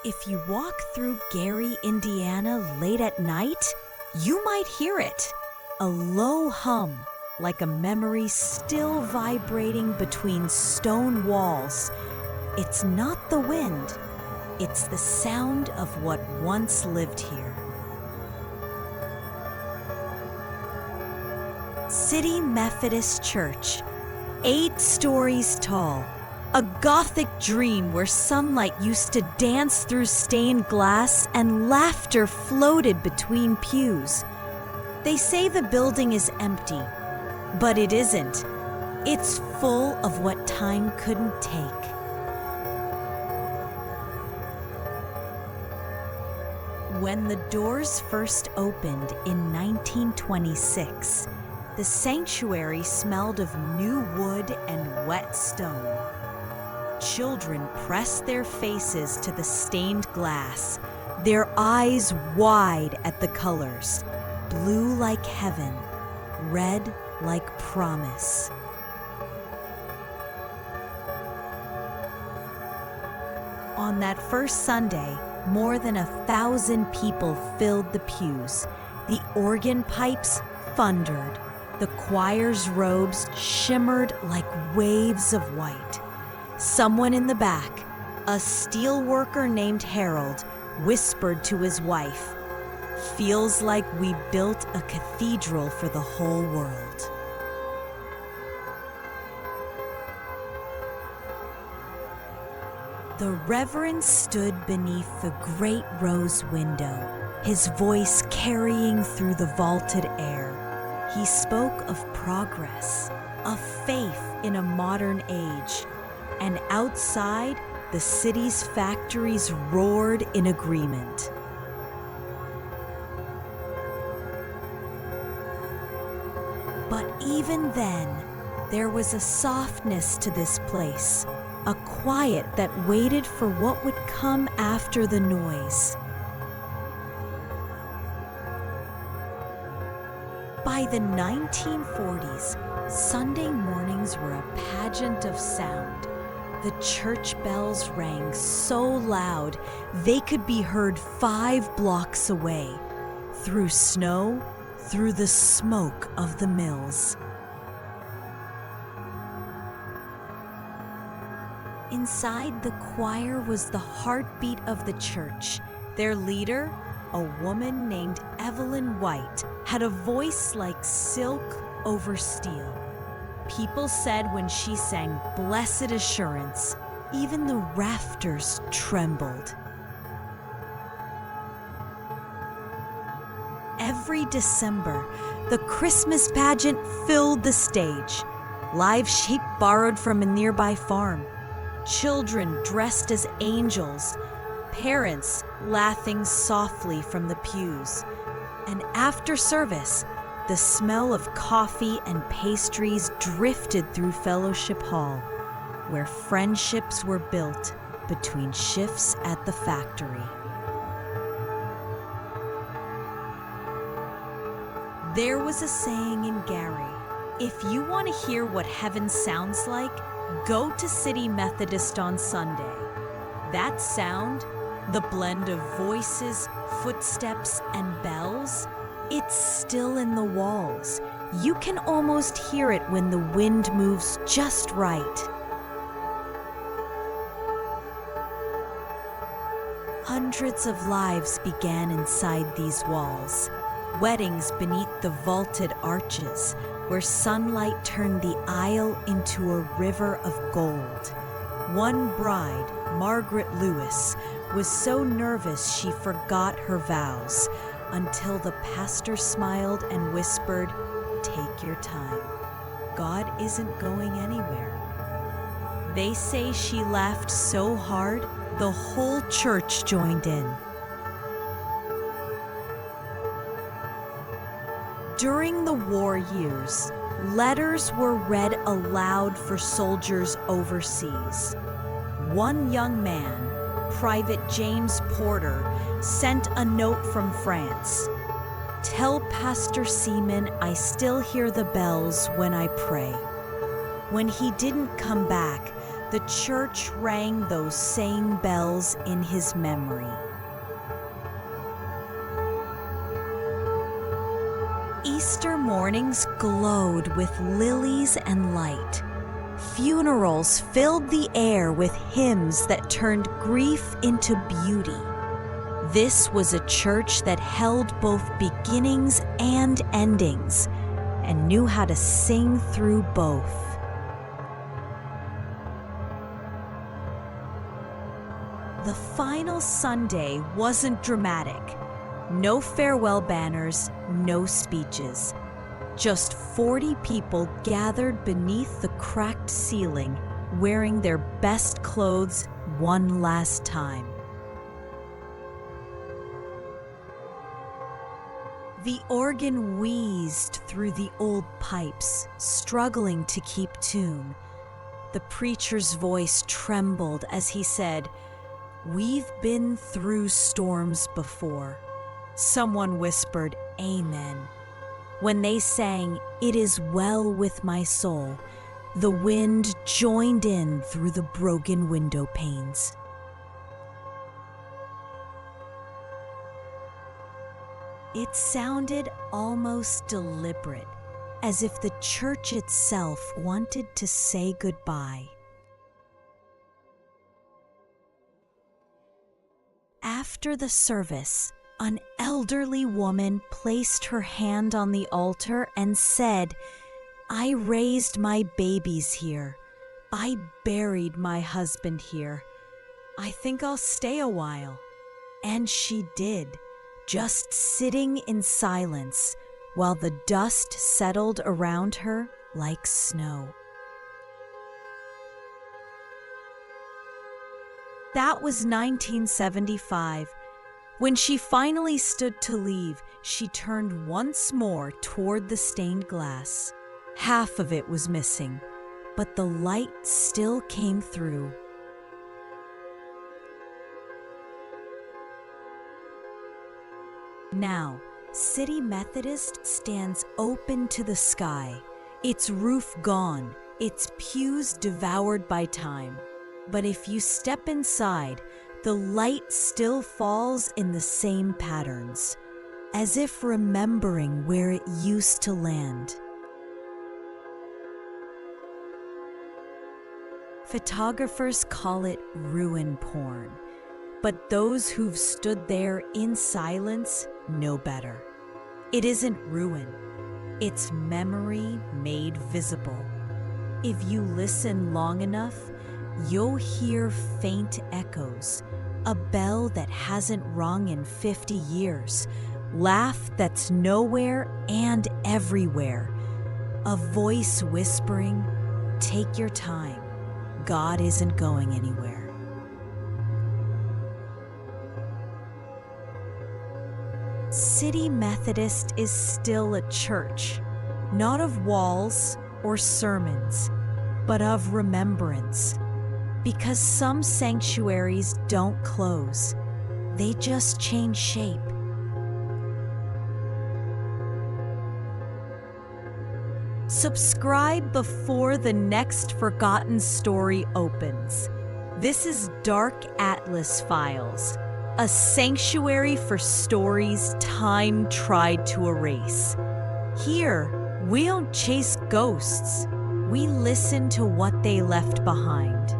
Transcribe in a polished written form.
If you walk through Gary, Indiana late at night, you might hear it. A low hum, like a memory still vibrating between stone walls. It's not the wind, it's the sound of what once lived here. City Methodist Church, 8 stories tall. A Gothic dream where sunlight used to dance through stained glass and laughter floated between pews. They say the building is empty, but it isn't. It's full of what time couldn't take. When the doors first opened in 1926, the sanctuary smelled of new wood and wet stone. Children pressed their faces to the stained glass, their eyes wide at the colors, blue like heaven, red like promise. On that first Sunday, more than 1,000 people filled the pews. The organ pipes thundered. The choir's robes shimmered like waves of white. Someone in the back, a steel worker named Harold, whispered to his wife, "Feels like we built a cathedral for the whole world." The Reverend stood beneath the great rose window, his voice carrying through the vaulted air. He spoke of progress, of faith in a modern age, and outside, the city's factories roared in agreement. But even then, there was a softness to this place, a quiet that waited for what would come after the noise. By the 1940s, Sunday mornings were a pageant of sound. The church bells rang so loud they could be heard 5 blocks away, through snow, through the smoke of the mills. Inside, the choir was the heartbeat of the church. Their leader, a woman named Evelyn White, had a voice like silk over steel. People said when she sang "Blessed Assurance," even the rafters trembled. Every December, the Christmas pageant filled the stage. Live sheep borrowed from a nearby farm. Children dressed as angels. Parents laughing softly from the pews. And after service, the smell of coffee and pastries drifted through Fellowship Hall, where friendships were built between shifts at the factory. There was a saying in Gary, if you want to hear what heaven sounds like, go to City Methodist on Sunday. That sound, the blend of voices, footsteps, and bells, it's still in the walls. You can almost hear it when the wind moves just right. Hundreds of lives began inside these walls. Weddings beneath the vaulted arches, where sunlight turned the aisle into a river of gold. One bride, Margaret Lewis, was so nervous she forgot her vows, until the pastor smiled and whispered, "Take your time. God isn't going anywhere." They say she laughed so hard, the whole church joined in. During the war years, letters were read aloud for soldiers overseas. One young man, Private James Porter, sent a note from France. "Tell Pastor Seaman I still hear the bells when I pray." When he didn't come back, the church rang those same bells in his memory. Easter mornings glowed with lilies and light. Funerals filled the air with hymns that turned grief into beauty. This was a church that held both beginnings and endings and knew how to sing through both. The final Sunday wasn't dramatic. No farewell banners, no speeches. Just 40 people gathered beneath the cracked ceiling, wearing their best clothes one last time. The organ wheezed through the old pipes, struggling to keep tune. The preacher's voice trembled as he said, "We've been through storms before." Someone whispered, "Amen." When they sang, "It is well with my soul," the wind joined in through the broken window panes. It sounded almost deliberate, as if the church itself wanted to say goodbye. After the service, an elderly woman placed her hand on the altar and said, "I raised my babies here. I buried my husband here. I think I'll stay a while." And she did, just sitting in silence while the dust settled around her like snow. That was 1975. When she finally stood to leave, she turned once more toward the stained glass. Half of it was missing, but the light still came through. Now, City Methodist stands open to the sky, its roof gone, its pews devoured by time. But if you step inside, the light still falls in the same patterns, as if remembering where it used to land. Photographers call it ruin porn, but those who've stood there in silence know better. It isn't ruin, it's memory made visible. If you listen long enough, you'll hear faint echoes, a bell that hasn't rung in 50 years, laugh that's nowhere and everywhere, a voice whispering, "Take your time, God isn't going anywhere." City Methodist is still a church, not of walls or sermons, but of remembrance. Because some sanctuaries don't close, they just change shape. Subscribe before the next forgotten story opens. This is Dark Atlas Files, a sanctuary for stories time tried to erase. Here, we don't chase ghosts. We listen to what they left behind.